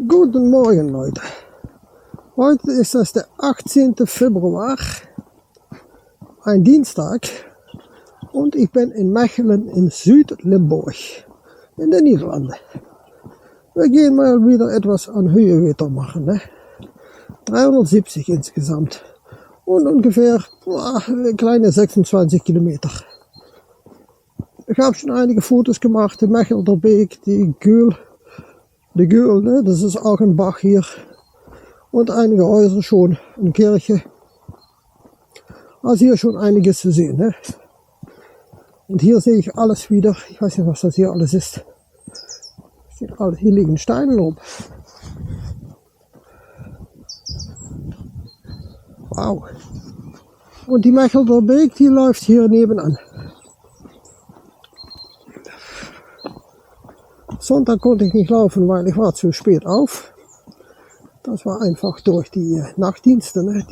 Guten Morgen, Leute. Heute ist das der 18. Februar, ein Dienstag, und ich bin in Mechelen in Süd-Limburg, in den Niederlanden. Wir gehen mal wieder etwas an Höhenmeter machen, ne? 370 insgesamt und ungefähr kleine 26 Kilometer. Ich habe schon einige Fotos gemacht, die Mechelder Beek, die Göhl, ne? Das ist auch ein Bach hier. Und einige Häuser schon, eine Kirche. Also hier schon einiges zu sehen, ne? Und hier sehe ich alles wieder. Ich weiß nicht, was das hier alles ist. Hier liegen Steine rum. Wow. Und die Mechelder Beek, die läuft hier nebenan. Sonntag konnte ich nicht laufen, weil ich war zu spät auf. Das war einfach durch die Nachtdienste, ne?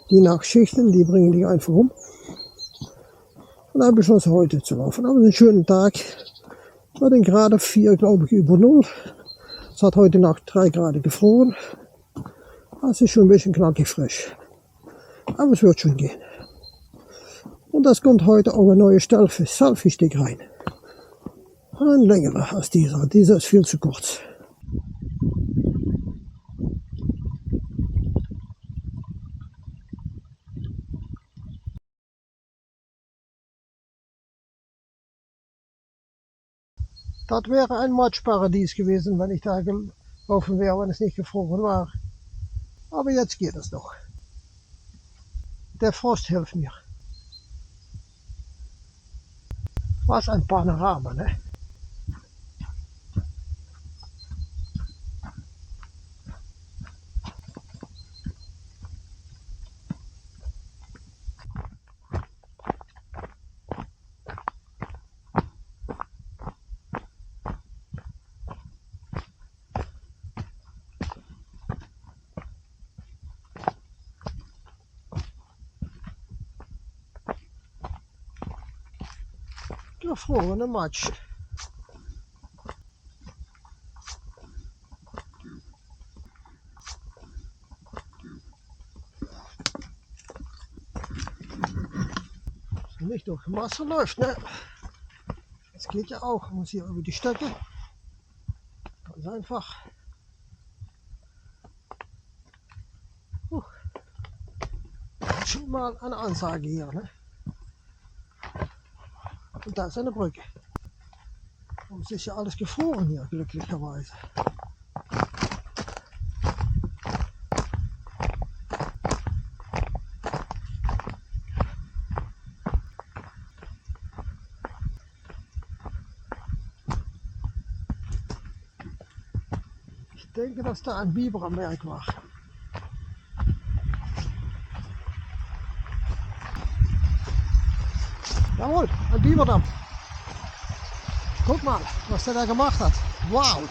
Die Nachtschichten, die bringen dich einfach um. Und habe beschlossen, heute zu laufen. Aber es ist ein schöner Tag. Wir hatten gerade 4, glaube ich, über 0. Es hat heute Nacht 3 Grad gefroren. Es ist schon ein bisschen knackig frisch. Aber es wird schon gehen. Und das kommt heute auch ein neues Selfie-Stick rein. Ein längerer als dieser. Dieser ist viel zu kurz. Das wäre ein Matschparadies gewesen, wenn ich da gelaufen wäre, wenn es nicht gefroren war. Aber jetzt geht es noch. Der Frost hilft mir. Was ein Panorama, ne? Gefrorene Matsch. Nicht durch Wasser läuft, ne? Das geht ja auch. Man muss hier über die Stöcke. Ganz einfach. Schon mal eine Ansage hier, ne? Und da ist eine Brücke. Und es ist ja alles gefroren hier, glücklicherweise. Ich denke, dass da ein Biber am Werk war. Jawohl, ein Biberdamm. Guck mal, was der da gemacht hat. Wow!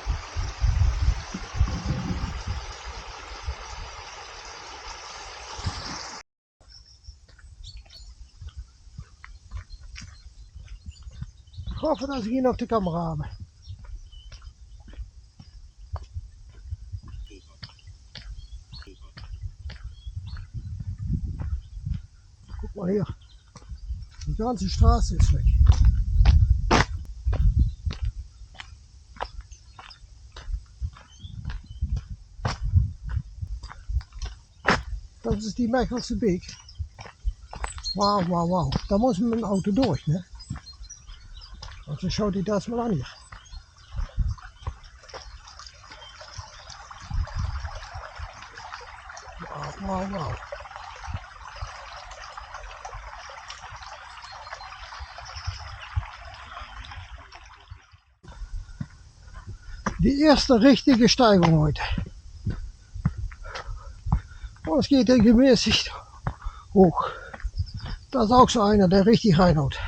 Ich hoffe, dass ich ihn auf die Kamera habe. Guck mal hier. Die ganze Straße ist weg. Das ist die Mechelse Beek. Wow, wow, wow. Da muss man mit dem Auto durch, ne? Also schau dir das mal an hier. Wow, wow, wow. Die erste richtige Steigung heute. Und es geht hier gemäßigt hoch. Das ist auch so einer, der richtig reinhaut.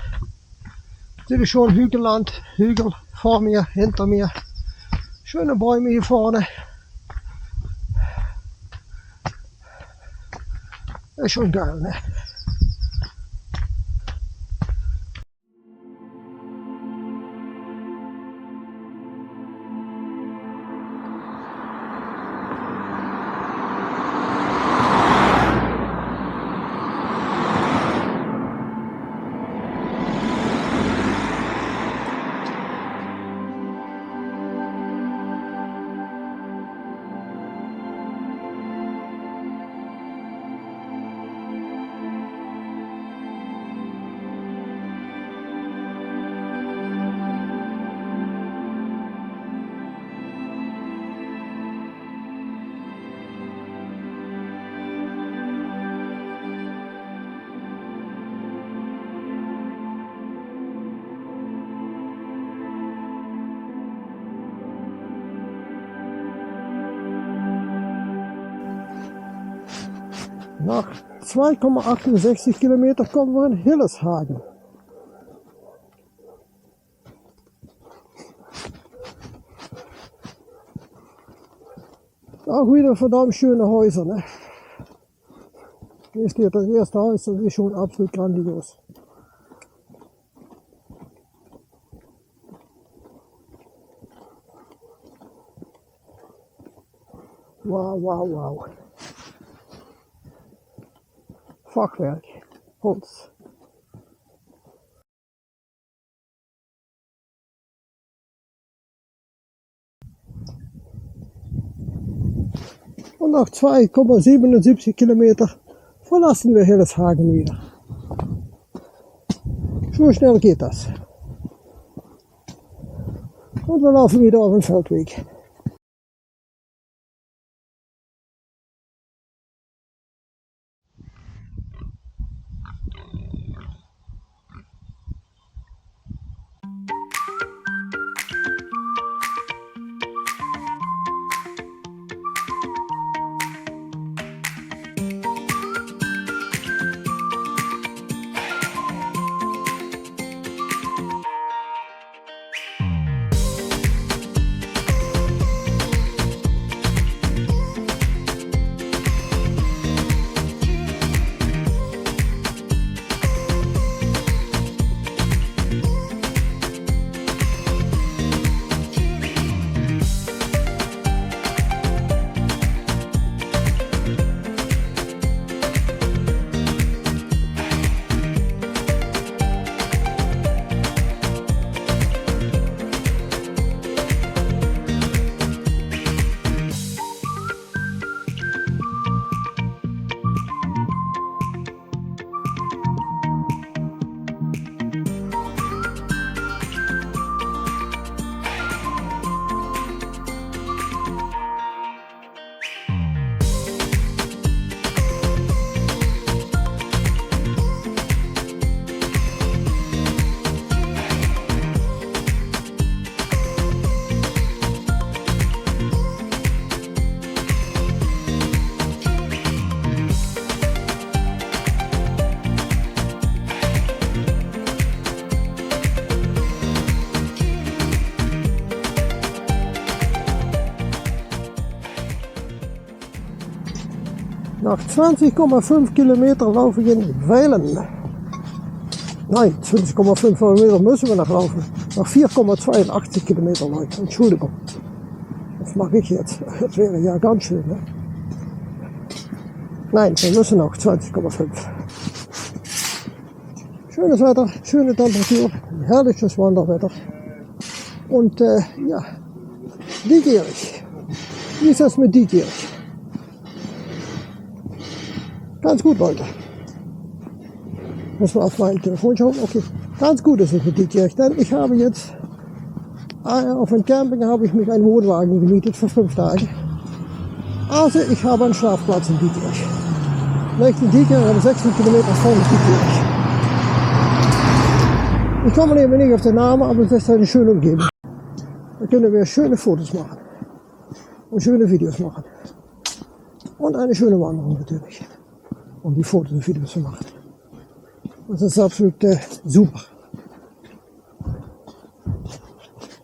Das ist schon Hügelland, Hügel vor mir, hinter mir. Schöne Bäume hier vorne. Ist schon geil, ne? Nach 2,68 Kilometer kommen wir in Hilleshagen. Auch wieder verdammt schöne Häuser, ne? Hier steht das erste Haus, das ist schon absolut grandios. Wow, wow, wow. Fachwerk, Holz. Und nach 2,77 Kilometer verlassen wir Hilleshagen wieder. So schnell geht das. Und wir laufen wieder auf den Feldweg. Nach 20,5 Kilometer laufe ich in Weilen. Nein, 20,5 Kilometer müssen wir noch laufen. Nach 4,82 Kilometer, Leute. Entschuldigung. Was mache ich jetzt? Das wäre ja ganz schön, ne? Nein, wir müssen noch 20,5. Schönes Wetter, schöne Temperatur, herrliches Wanderwetter. Und ja, diegierig. Wie ist das mit diegierig? Ganz gut, Leute. Muss man auf mein Telefon schauen. Okay, ganz gut ist es mit diegierig, denn ich habe jetzt auf dem Camping habe ich mich einen Wohnwagen gemietet für 5 Tage. Also ich habe einen Schlafplatz in Diekirch. Nächsten Diekirch, habe 16 Kilometer von Diekirch. Ich komme eben nicht auf den Namen, aber es ist eine schöne Umgebung. Da können wir schöne Fotos machen und schöne Videos machen. Und eine schöne Wanderung natürlich, um die Fotos und Videos zu machen. Das ist absolut super.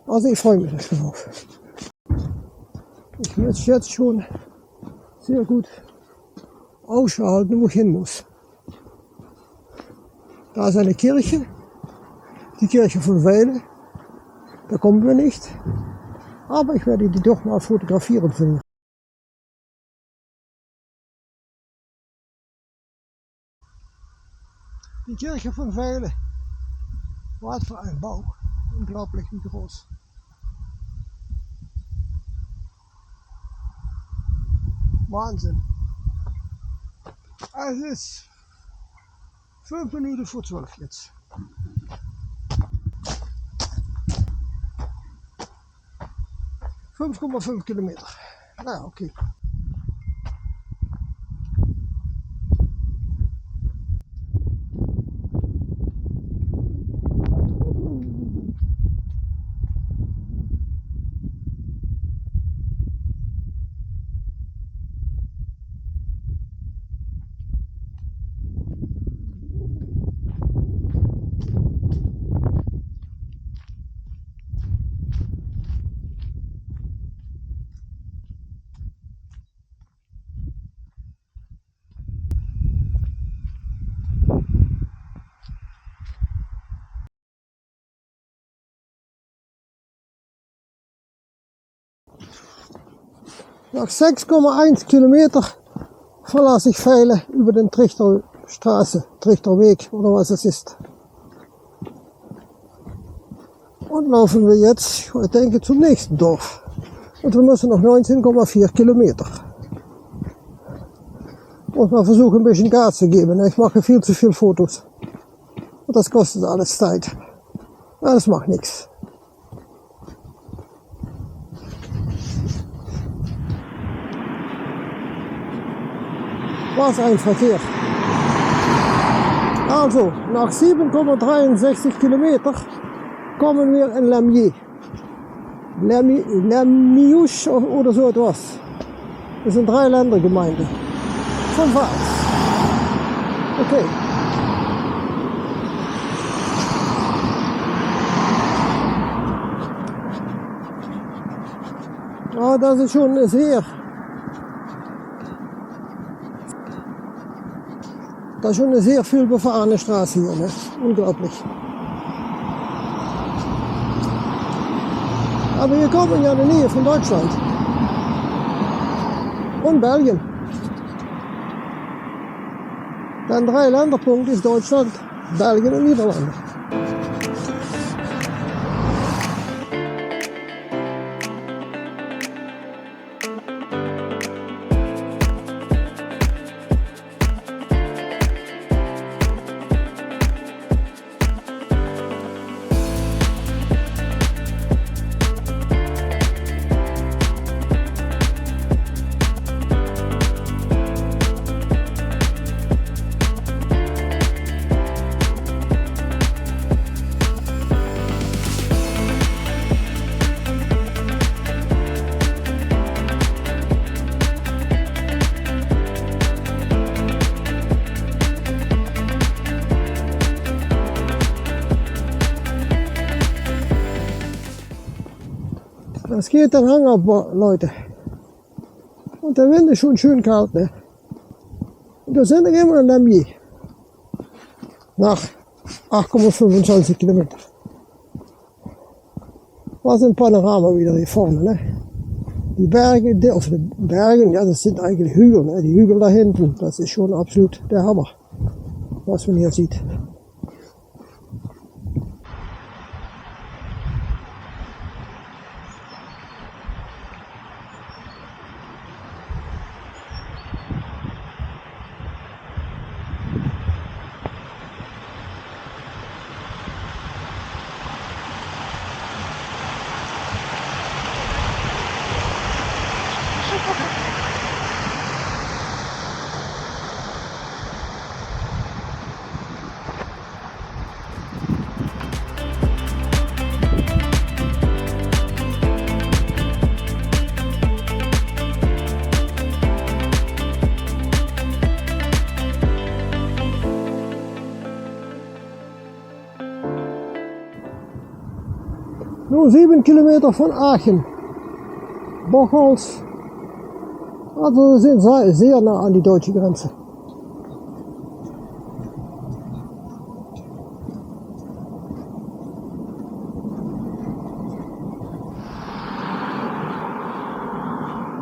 Also ich freue mich darauf. Ich muss jetzt schon sehr gut ausschalten, wo ich hin muss. Da ist eine Kirche, die Kirche von Weile. Da kommen wir nicht, aber ich werde die doch mal fotografieren finden. Die Kirche von Weile, was für ein Bau, unglaublich wie groß. Wahnsinn. Es ist 5 Minuten vor 12 jetzt. ,5 Kilometer. Na, okay. Nach 6,1 Kilometer verlasse ich Veile über den Trichterstraße, Trichterweg oder was es ist. Und laufen wir jetzt, ich denke, zum nächsten Dorf. Und wir müssen noch 19,4 Kilometer. Und mal versuchen, ein bisschen Gas zu geben. Ich mache viel zu viele Fotos. Und das kostet alles Zeit. Ja, das macht nichts. Was ein Verkehr. Also, nach 7,63 Kilometer kommen wir in Lamiers. Lamiouche oder so etwas. Das sind 3 Ländergemeinden. Von was? Okay. Ja, das ist schon sehr. Das ist schon eine sehr viel befahrene Straße hier, ne? Unglaublich. Aber wir kommen ja in der Nähe von Deutschland. Und Belgien. Dann 3 Länderpunkt ist Deutschland, Belgien und Niederlande. Es geht den Hang ab, Leute. Und der Wind ist schon schön kalt, ne? Und da sind wir immer in Lamiers. Nach 8,25 Kilometer. Was ein Panorama wieder hier vorne, ne? Die Berge, ja, das sind eigentlich Hügel, ne? Die Hügel da hinten, das ist schon absolut der Hammer, was man hier sieht. Nur 7 Kilometer von Aachen. Bocholt. Also wir sind sehr nah an die deutsche Grenze.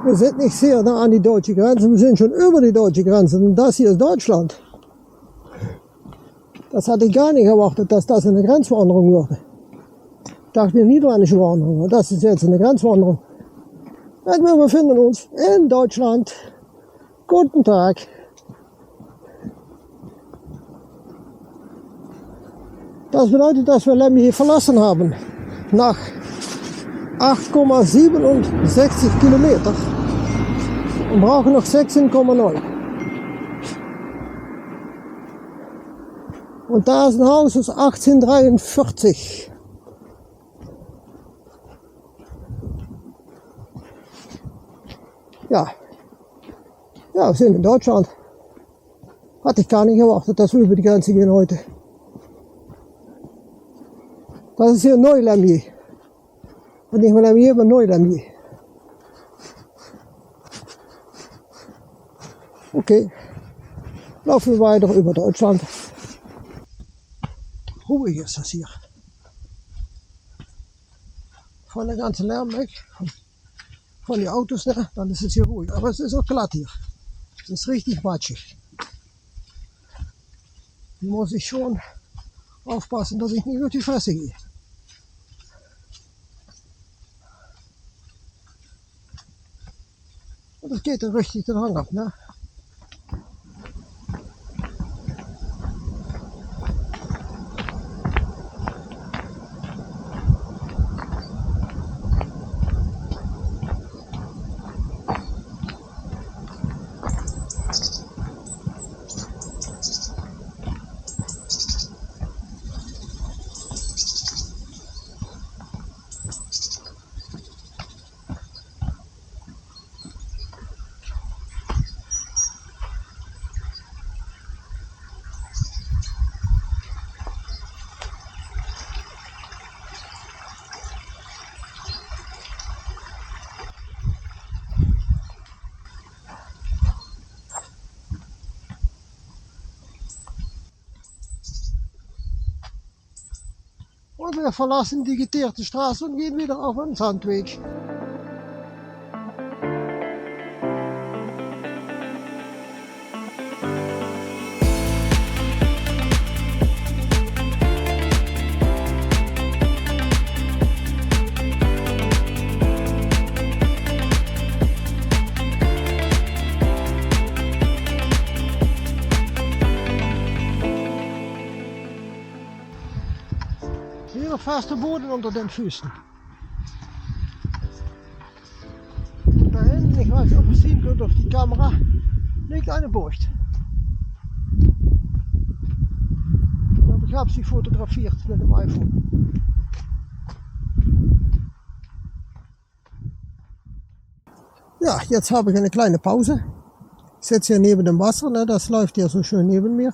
Wir sind nicht sehr nah an die deutsche Grenze, wir sind schon über die deutsche Grenze. Und das hier ist Deutschland. Das hatte ich gar nicht erwartet, dass das eine Grenzwanderung würde. Ich dachte, eine niederländische Wanderung. Das ist jetzt eine Grenzwanderung. Und wir befinden uns in Deutschland. Guten Tag. Das bedeutet, dass wir Lamiers verlassen haben. Nach 8,67 Kilometer. Und brauchen noch 16,9. Und da ist ein Haus aus 1843. Ja, wir sind in Deutschland. Hatte ich gar nicht erwartet, dass wir über die Grenze gehen heute. Das ist hier Neu-Lamiers. Und nicht mehr Lamiers, aber Neu-Lamiers. Okay, laufen wir weiter über Deutschland. Ruhig ist das hier. Von der ganzen Lärm weg. von den Autos, ne? Dann ist es hier ruhig. Aber es ist auch glatt hier. Es ist richtig matschig. Hier muss ich schon aufpassen, dass ich nicht durch die Fresse gehe. Und das geht dann richtig den Hang ab, ne? Und wir verlassen die geteerte Straße und gehen wieder auf einen Sandweg. Wieder fester Boden unter den Füßen. Und da hinten, ich weiß nicht, ob ihr es sehen könnt auf die Kamera, liegt eine Bucht. Und ich habe sie fotografiert mit dem iPhone. Ja, jetzt habe ich eine kleine Pause. Ich sitze hier neben dem Wasser, ne? Das läuft ja so schön neben mir.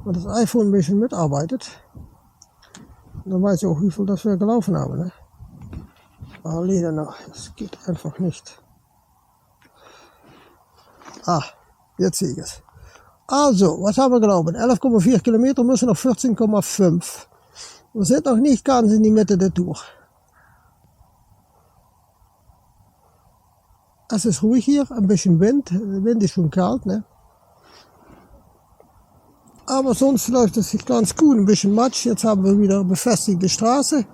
Und das iPhone ein bisschen mitarbeitet. Und dann weiß ich auch, wie viel das wir gelaufen haben. Ne? Aber leider noch, es geht einfach nicht. Ah, jetzt sehe ich es. Also, was haben wir gelaufen? 11,4 Kilometer, müssen noch 14,5. Wir sind noch nicht ganz in die Mitte der Tour. Es ist ruhig hier, ein bisschen Wind. Der Wind ist schon kalt, ne? Aber sonst läuft es ganz gut, ein bisschen Matsch. Jetzt haben wir wieder befestigte Straße.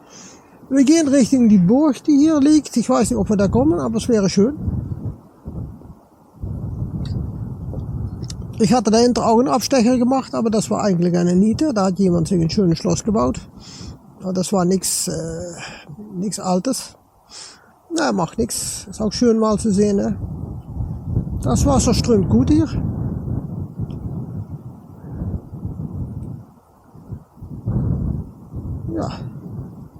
Wir gehen Richtung die Burg, die hier liegt. Ich weiß nicht, ob wir da kommen, aber es wäre schön. Ich hatte dahinter auch einen Abstecher gemacht, aber das war eigentlich eine Niete. Da hat jemand sich ein schönes Schloss gebaut. Aber das war nichts Altes. Na, macht nichts. Ist auch schön mal zu sehen. Ne? Das Wasser strömt gut hier. Ja,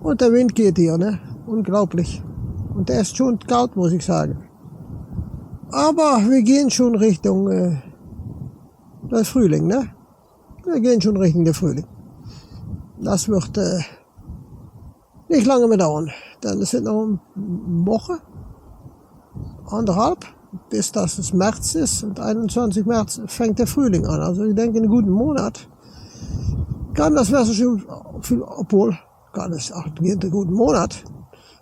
und der Wind geht hier, ne? Unglaublich. Und der ist schon kalt, muss ich sagen. Aber wir gehen schon Richtung der Frühling, ne? Wir gehen schon Richtung der Frühling. Das wird nicht lange mehr dauern. Denn es sind noch eine Woche, anderthalb, bis das es März ist. Und 21. März fängt der Frühling an. Also ich denke, in einem guten Monat kann das Wetter schon, obwohl, kann es auch in einem guten Monat.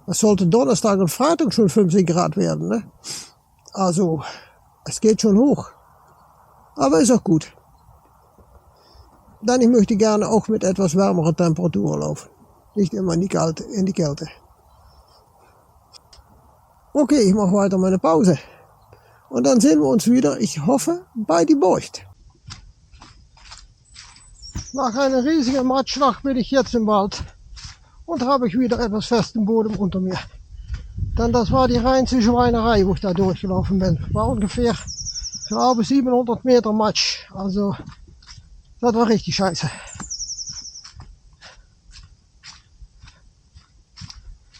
Das sollte Donnerstag und Freitag schon 50 Grad werden, ne? Also, es geht schon hoch. Aber ist auch gut. Denn ich möchte gerne auch mit etwas wärmerer Temperatur laufen. Nicht immer in die Kälte. Okay, ich mache weiter meine Pause. Und dann sehen wir uns wieder, ich hoffe, bei die Bucht. Nach einer riesigen Matschschlacht bin ich jetzt im Wald und habe ich wieder etwas festen Boden unter mir. Denn das war die reinste Schweinerei, wo ich da durchgelaufen bin. War ungefähr, ich glaube, 700 Meter Matsch. Also, das war richtig scheiße.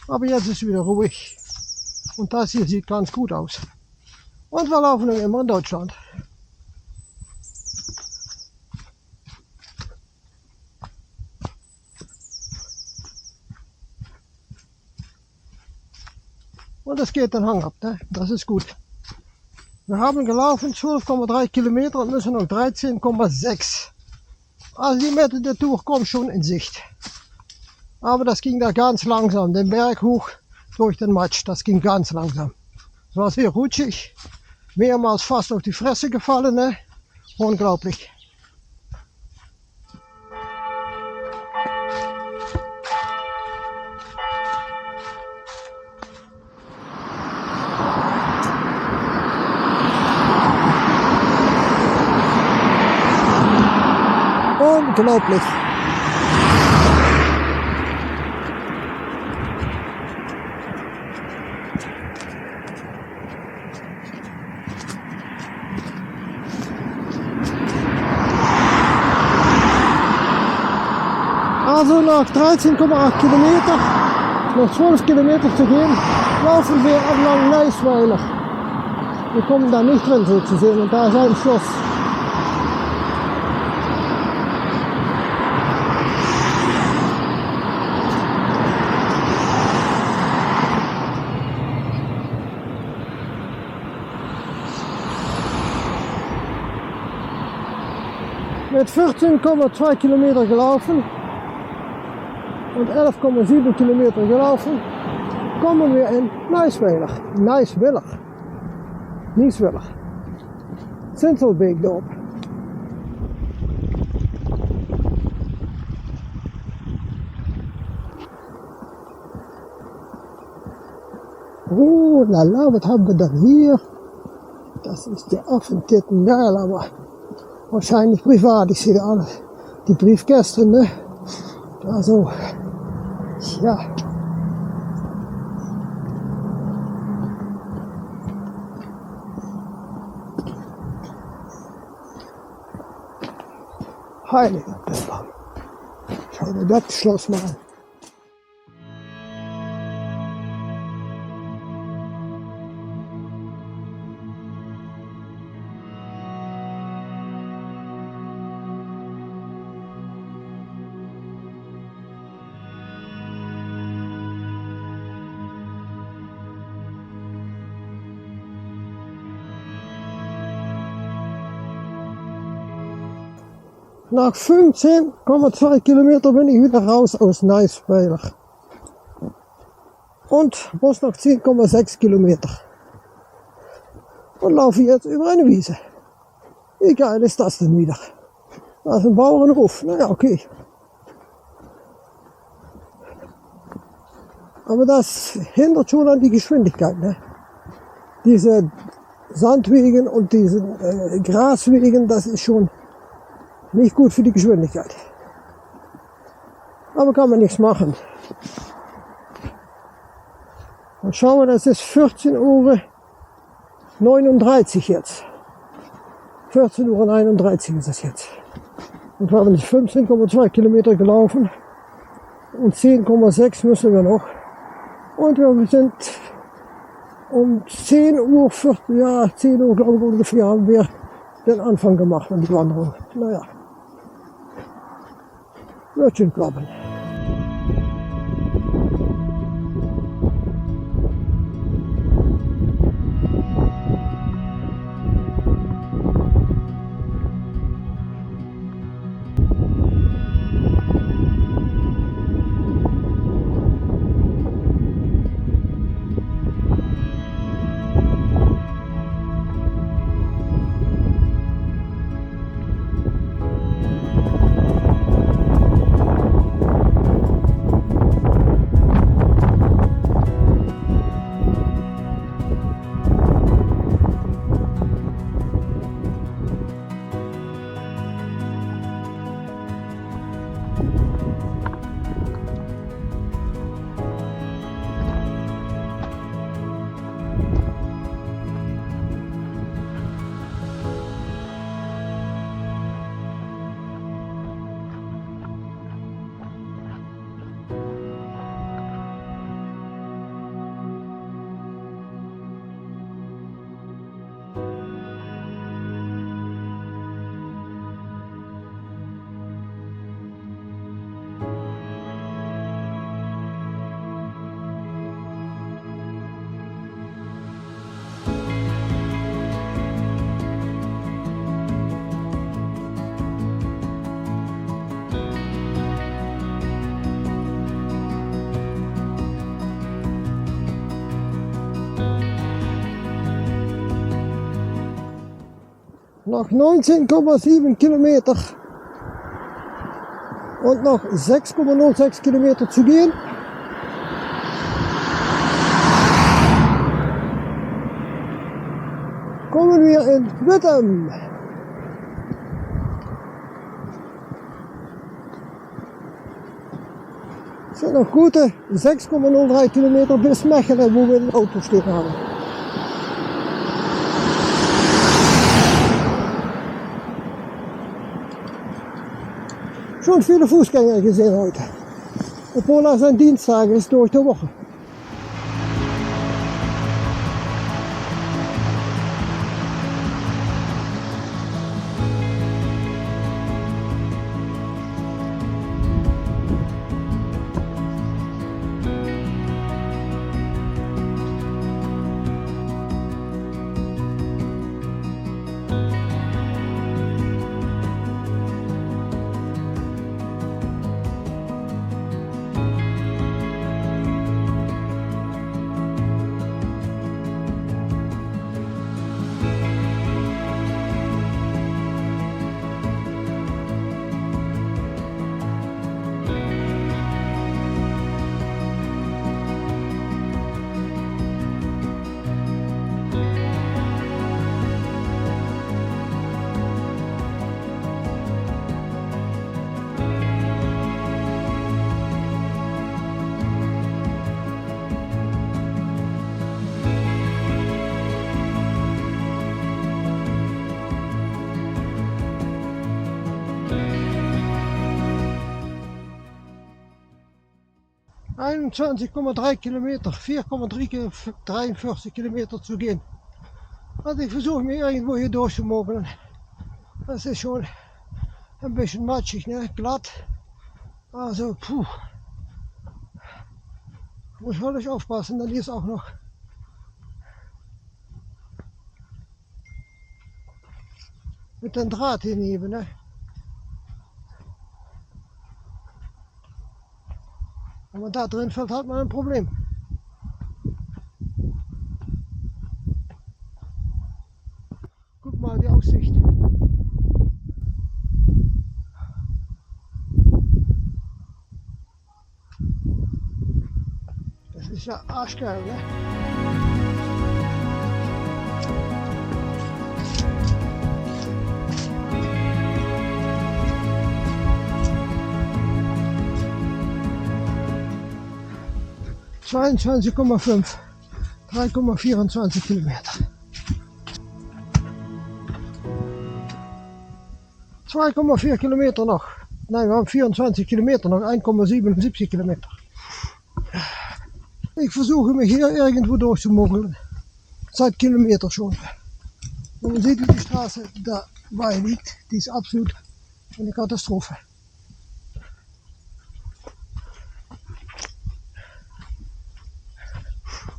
Aber jetzt ist es wieder ruhig. Und das hier sieht ganz gut aus. Und wir laufen noch immer in Deutschland. Und es geht den Hang ab, ne? Das ist gut. Wir haben gelaufen 12,3 Kilometer und müssen noch 13,6. Also die Mitte der Tour kommt schon in Sicht. Aber das ging da ganz langsam, den Berg hoch durch den Matsch, das ging ganz langsam. Es war sehr rutschig, mehrmals fast auf die Fresse gefallen, ne? Unglaublich. Unglaublich. Also nach 13,8 Kilometer, noch 12 Kilometer zu gehen, laufen wir entlang Neisweiler. Wir kommen da nicht drin so zu sehen und da ist ein Schloss. Mit 14,2 Kilometer gelaufen und 11,7 Kilometer gelaufen, kommen wir in Neisweiler. Nieswiller. Zinselbeekdorp. Oh, lala, was haben wir dann hier? Das ist der Affentitten, geil, aber wahrscheinlich privat. Ich sehe alle die Briefkästen, ne? Da so. Ja. Heiliger Pepper. Schau dir das Schloss mal an. Nach 15,2 Kilometer bin ich wieder raus aus Neisweiler. Und muss noch 10,6 Kilometer. Und laufe jetzt über eine Wiese. Wie geil ist das denn wieder? Das ist ein Bauernhof. Naja, okay. Aber das hindert schon an die Geschwindigkeit, ne? Diese Sandwegen und diese Graswegen, das ist schon nicht gut für die Geschwindigkeit. Aber kann man nichts machen. Und schauen wir, das ist 14:39 Uhr jetzt. 14:31 Uhr ist es jetzt. Und wir haben 15,2 Kilometer gelaufen. Und 10,6 müssen wir noch. Und wir sind um 10 Uhr, 10 Uhr glaube ich ungefähr, haben wir den Anfang gemacht an die Wanderung. Naja. Wird schon klappen. Noch 19,7 Kilometer und noch 6,06 Kilometer zu gehen. Kommen wir in Witten. Es sind noch gute 6,03 Kilometer bis Mechelen, wo wir ein Auto stehen haben. Schon viele Fußgänger gesehen heute, obwohl es ein Dienstag ist durch die Woche. ...21,3 Kilometer, 4,43 Kilometer zu gehen. Also ich versuche mich irgendwo hier durchzumogeln. Das ist schon ein bisschen matschig, ne? Glatt. Also puh. Muss wirklich aufpassen, dann ist auch noch mit dem Draht hinheben, ne? Wenn man da drin fällt, hat man ein Problem. Guck mal die Aussicht. Das ist ja arschgeil, ne? ...22,5, 3,24 Kilometer. 2,4 Kilometer noch. Nein, wir haben 24 Kilometer noch, 1,77 Kilometer. Ich versuche mich hier irgendwo durchzumogeln. Seit Kilometer schon. Und man sieht, wie die Straße dabei liegt. Die ist absolut eine Katastrophe.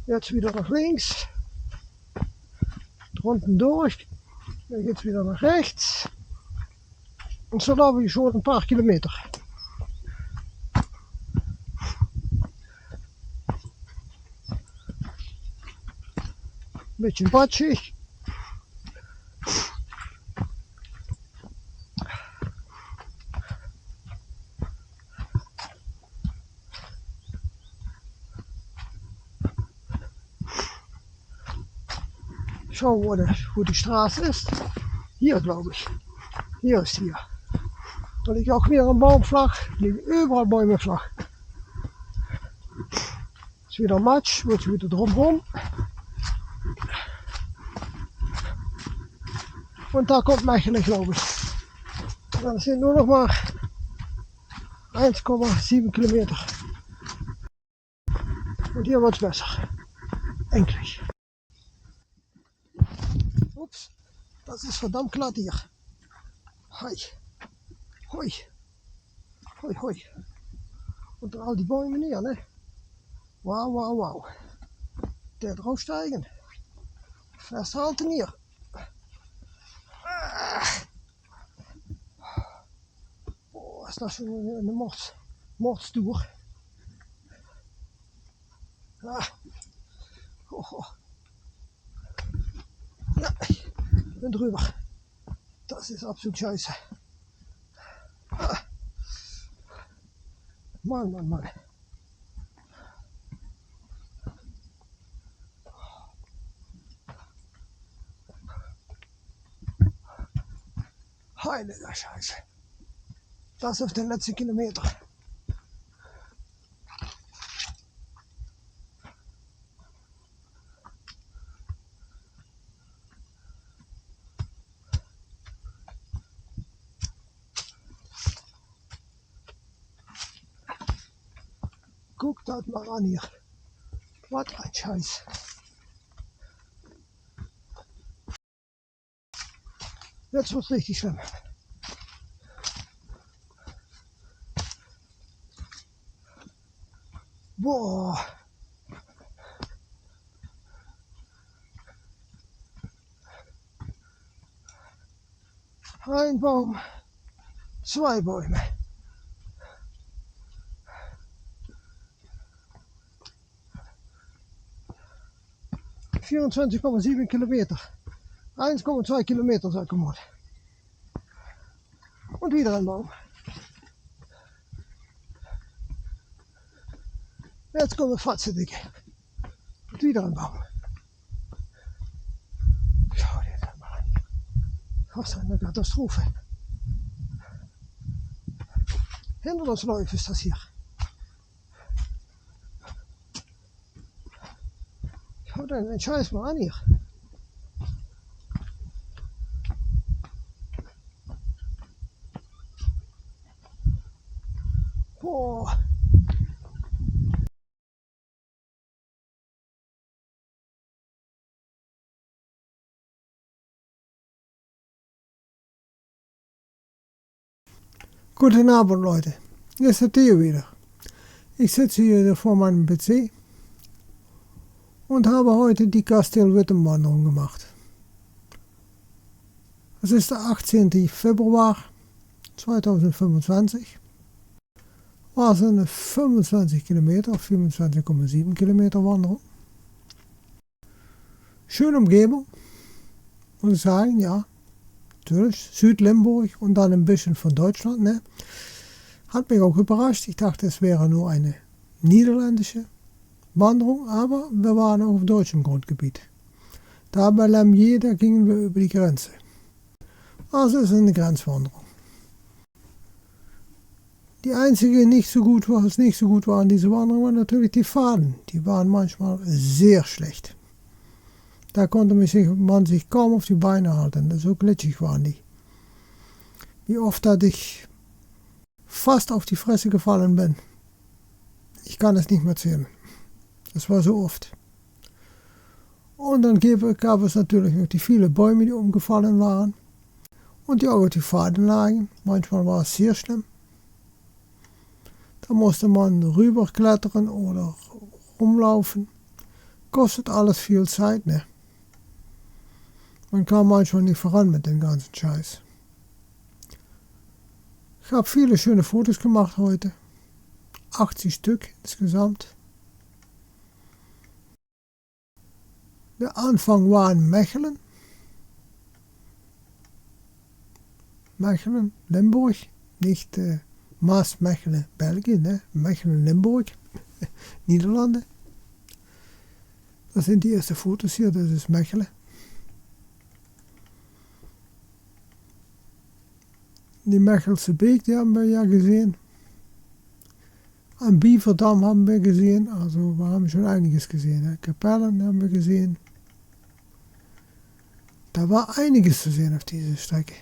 Jetzt wieder nach links. Drunten durch. Dann geht es wieder nach rechts. Und so laufe ich schon ein paar Kilometer. Ein bisschen batschig. Schau, wo die Straße ist. Hier, glaube ich. Hier ist hier. Da liegt auch wieder ein Baum flach. Liegen überall Bäume flach. Ist wieder Matsch, wird wieder drumherum. Und da kommt Mechelen, glaube ich. Dann sind nur noch mal 1,7 Kilometer. Und hier wird es besser. Endlich. Ups, das ist verdammt glatt hier. Hoi. Hoi. Hoi, hoi. Und dann all die Bäume hier, ne? Wow, wow, wow. Der draufsteigen. Festhalten hier. Boah, ist das schon eine Mordstour. Ah. Oh, oh. Ja, ich bin drüber. Das ist absolut scheiße. Ah. Mann, Mann, Mann. Heiliger Scheiße. Das auf den letzten Kilometer. Guck das mal an hier. Was ein Scheiß. Jetzt wird's richtig schlimm. Boah. Ein Baum, zwei Bäume. ...24,7 Kilometer. 1,2 Kilometer, sag ich mal. Und wieder ein Baum. Jetzt kommen wir Fatzedicke. Und wieder ein Baum. Schau dir das mal an. Was eine Katastrophe. Hindernisläufe ist das hier. Schau dir den Scheiß mal an hier. Boah. Guten Abend, Leute. Hier ist der Theo wieder. Ich sitze hier vor meinem PC und habe heute die Kastel-Wittem-Wanderung gemacht. Es ist der 18. Februar 2025. War es eine 25 Kilometer, 24,7 Kilometer Wanderung. Schöne Umgebung, muss ich sagen, ja. Natürlich, Südlimburg und dann ein bisschen von Deutschland, ne? Hat mich auch überrascht. Ich dachte, es wäre nur eine niederländische Wanderung, aber wir waren auch auf deutschem Grundgebiet. Da bei Lamier, da gingen wir über die Grenze. Also es ist eine Grenzwanderung. Die einzige, was nicht so gut war an dieser Wanderung, waren natürlich die Pfaden. Die waren manchmal sehr schlecht. Da konnte man sich kaum auf die Beine halten, so glitschig waren die. Wie oft dass ich fast auf die Fresse gefallen bin. Ich kann es nicht mehr zählen. Das war so oft. Und dann gab es natürlich noch die vielen Bäume, die umgefallen waren. Und die auch auf die Pfaden lagen. Manchmal war es sehr schlimm. Da musste man rüberklettern oder rumlaufen. Kostet alles viel Zeit, ne? Man kam manchmal nicht voran mit dem ganzen Scheiß. Ich habe viele schöne Fotos gemacht heute. 80 Stück insgesamt. Der Anfang war in Mechelen. Mechelen, Limburg. Nicht Maasmechelen, Belgien, ne? Mechelen, Limburg, Niederlande. Das sind die ersten Fotos hier, das ist Mechelen. Die Mechelse Beek, die haben wir ja gesehen. Am Bieverdam haben wir gesehen, also wir haben schon einiges gesehen. Ne? Kapellen haben wir gesehen. Da war einiges zu sehen auf dieser Strecke.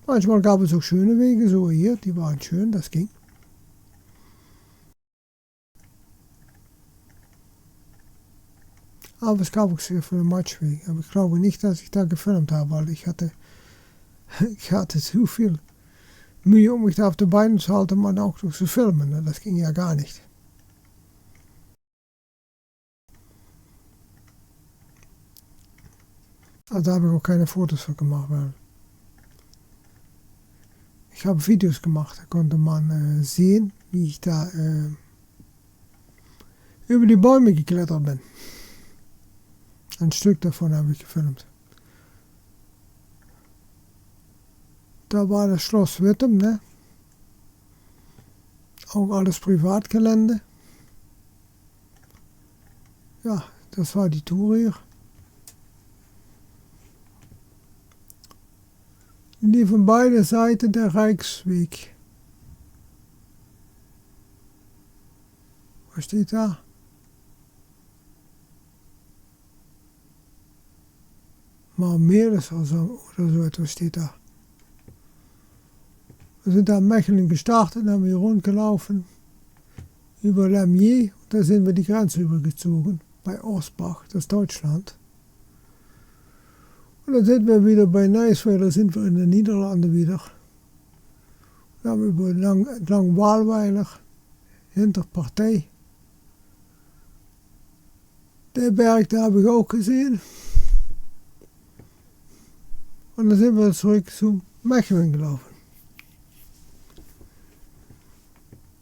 Manchmal gab es auch schöne Wege, so hier, die waren schön, das ging. Aber es gab auch sehr viele Matschwege. Aber ich glaube nicht, dass ich da gefilmt habe, weil ich hatte zu viel Mühe, um mich da auf die Beine zu halten, und auch noch zu filmen. Das ging ja gar nicht. Also da habe ich auch keine Fotos von gemacht, weil ich habe Videos gemacht, da konnte man sehen, wie ich da über die Bäume geklettert bin. Ein Stück davon habe ich gefilmt. da war das Schloss Wittem, ne? Auch alles Privatgelände. Ja, das war die Tour hier. Die von beiden Seiten der Rijksweg. Was steht da? Meeres oder so etwas steht da. Wir sind da in Mechelen gestartet, haben wir rundgelaufen über Lamier. Da sind wir die Grenze übergezogen, bei Osbach, das ist Deutschland. Und dann sind wir wieder bei Nijsweiler, da sind wir in den Niederlanden wieder. Dann haben wir entlang Waalweiler, hinter Partij. Den Berg, da habe ich auch gesehen. Und dann sind wir zurück zu Mechelen gelaufen.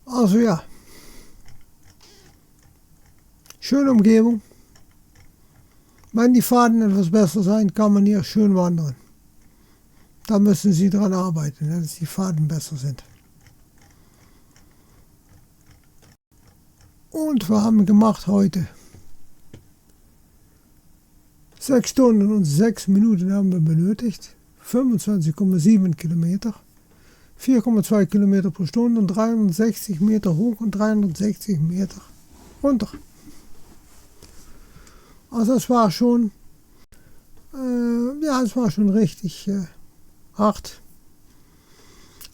Also ja, schöne Umgebung. Wenn die Fahrten etwas besser sein, kann man hier schön wandern. Da müssen Sie dran arbeiten, dass die Fahrten besser sind. Und wir haben gemacht heute 6 Stunden und 6 Minuten haben wir benötigt. 25,7 Kilometer. 4,2 Kilometer pro Stunde und 360 Meter hoch und 360 Meter runter. Also es war schon, es war schon richtig hart.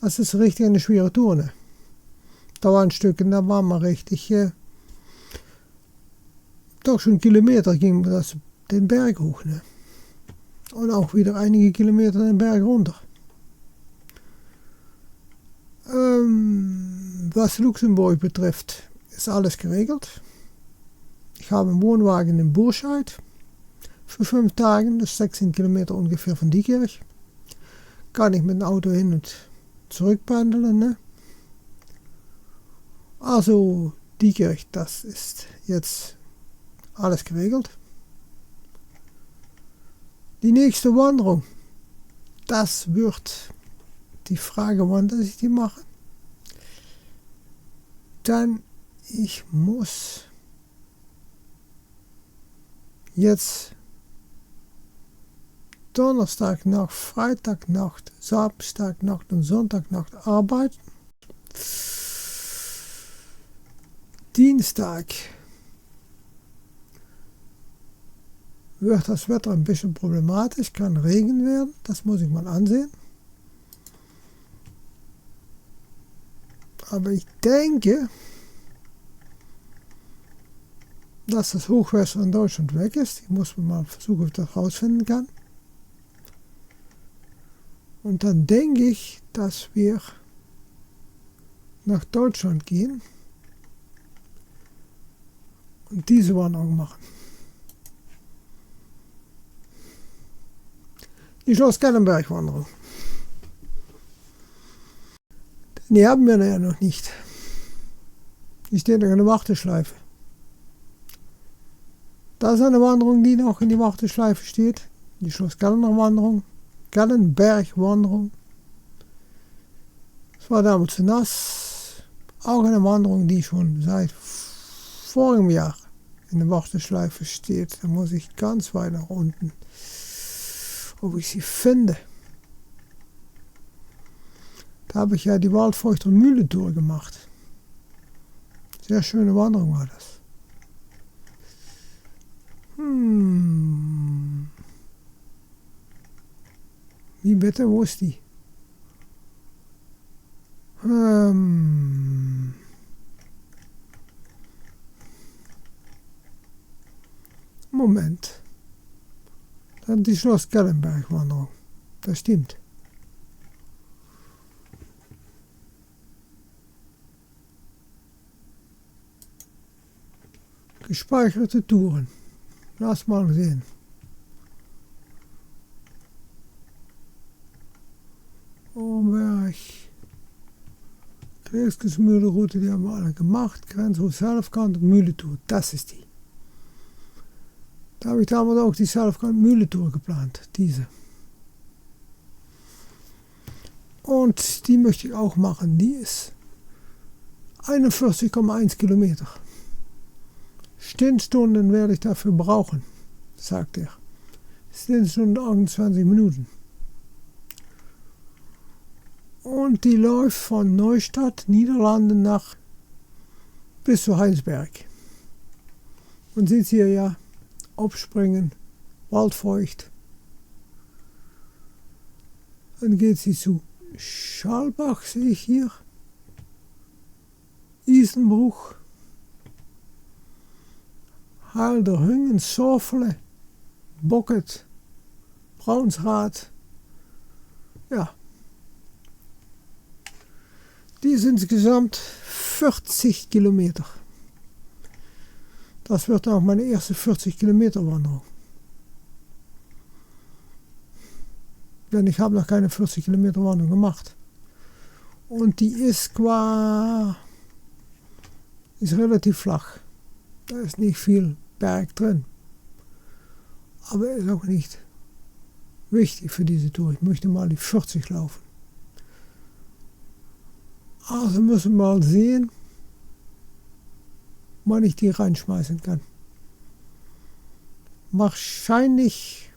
Es ist richtig eine schwere Tour. Ne? Da waren Stücken, da waren wir richtig, doch schon Kilometer ging das den Berg hoch. Ne? Und auch wieder einige Kilometer den Berg runter. Was Luxemburg betrifft, ist alles geregelt. Ich habe einen Wohnwagen in Burscheid für 5 Tage, das ist 16 Kilometer ungefähr von Diekirch. Kann ich mit dem Auto hin und zurück pendeln. Ne? Also Diekirch, das ist jetzt alles geregelt. Die nächste Wanderung, das wird die Frage, wann dass ich die mache. Denn ich muss jetzt Donnerstagnacht, Freitagnacht, Samstagnacht und Sonntagnacht arbeiten. Dienstag wird das Wetter ein bisschen problematisch, kann Regen werden, das muss ich mal ansehen. Aber ich denke, dass das Hochwasser in Deutschland weg ist. Ich muss mal versuchen, ob ich das rausfinden kann. Und dann denke ich, dass wir nach Deutschland gehen und diese Wanderung machen. Die Schloss-Kellenberg-Wanderung. Die haben wir ja noch nicht. Die steht noch in der Warteschleife. Das ist eine Wanderung, die noch in die Warteschleife steht. Die Schloss-Kellenberg-Wanderung. Kellenberg-Wanderung. Es war damals zu nass. Auch eine Wanderung, die schon seit vorigem Jahr in der Warteschleife steht. Da muss ich ganz weit nach unten, ob ich sie finde. Da habe ich ja die Waldfeuchter Mühlentour gemacht. Sehr schöne Wanderung war das. Wie bitte, wo ist die? Moment. Dann die Schloss-Kellenberg-Wanderung. Das stimmt. Gespeicherte Touren. Lass mal sehen. Omberg. Kreeskes-Mühlenroute, die haben wir alle gemacht. Grenzhof Selfkant und Mühlentour, das ist die. Da habe ich damals auch die Selfkant Mühlentour geplant, diese. Und die möchte ich auch machen. Die ist 41,1 Kilometer. Stehstunden werde ich dafür brauchen, sagt er. Stehstunden 28 Minuten. Und die läuft von Neustadt, Niederlanden bis zu Heinsberg. Man sieht hier ja Abspringen, waldfeucht. Dann geht sie zu Schalbach, sehe ich hier. Isenbruch, Halderhüngen, Sorfele, Bokket, Braunsraad. Ja. Die sind insgesamt 40 Kilometer. Das wird auch meine erste 40 Kilometer Wanderung. Denn ich habe noch keine 40 Kilometer Wanderung gemacht. Und die ist relativ flach. Da ist nicht viel Berg drin. Aber ist auch nicht wichtig für diese Tour. Ich möchte mal die 40 laufen. Also müssen wir mal sehen, wann ich die reinschmeißen kann. Wahrscheinlich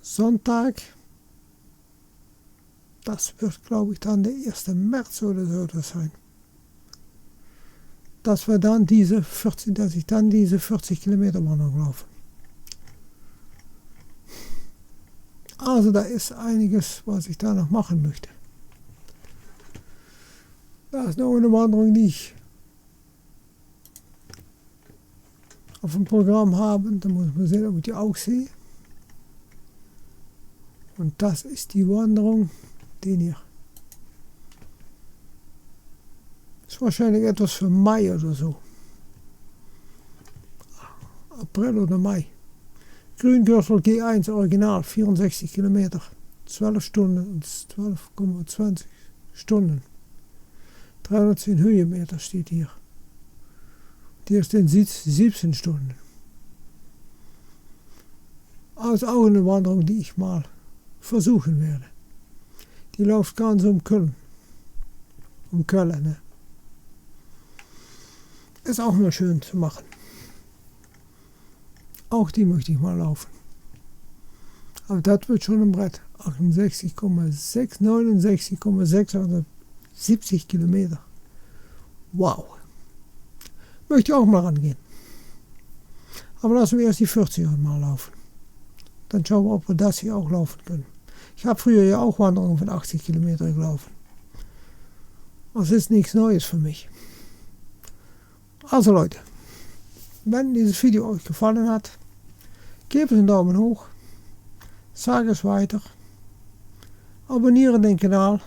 Sonntag. Das wird, glaube ich, dann der 1. März oder so das sein. Dass ich dann diese 40 Kilometer Wanderung laufen. Also da ist einiges, was ich da noch machen möchte. Da ist noch eine Wanderung, die ich auf dem Programm habe. Da muss man sehen, ob ich die auch sehe. Und das ist die Wanderung, den hier. Ist wahrscheinlich etwas für Mai oder so. April oder Mai. Grüngürtel G1 Original, 64 Kilometer. 12 Stunden und 12,20 Stunden. 310 Höhenmeter steht hier. Die ist in 17 Stunden. Also auch eine Wanderung, die ich mal versuchen werde. Die läuft ganz um Köln. Um Köln, ne? Ist auch mal schön zu machen. Auch die möchte ich mal laufen. Aber das wird schon ein Brett. 68,6, 69,6, also 70 Kilometer. Wow. Möchte ich auch mal rangehen. Aber lassen wir erst die 40 mal laufen. Dann schauen wir, ob wir das hier auch laufen können. Ich habe früher ja auch Wanderungen von 80 Kilometer gelaufen. Das ist nichts Neues für mich. Also Leute, wenn dieses Video euch gefallen hat, gebt es einen Daumen hoch, sage es weiter, abonniere den Kanal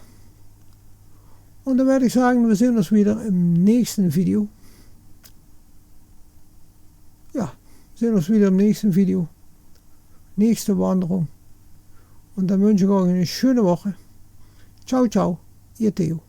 und dann werde ich sagen, wir sehen uns wieder im nächsten Video. Ja, sehen uns wieder im nächsten Video, nächste Wanderung und dann wünsche ich euch eine schöne Woche. Ciao, ciao, ihr Theo.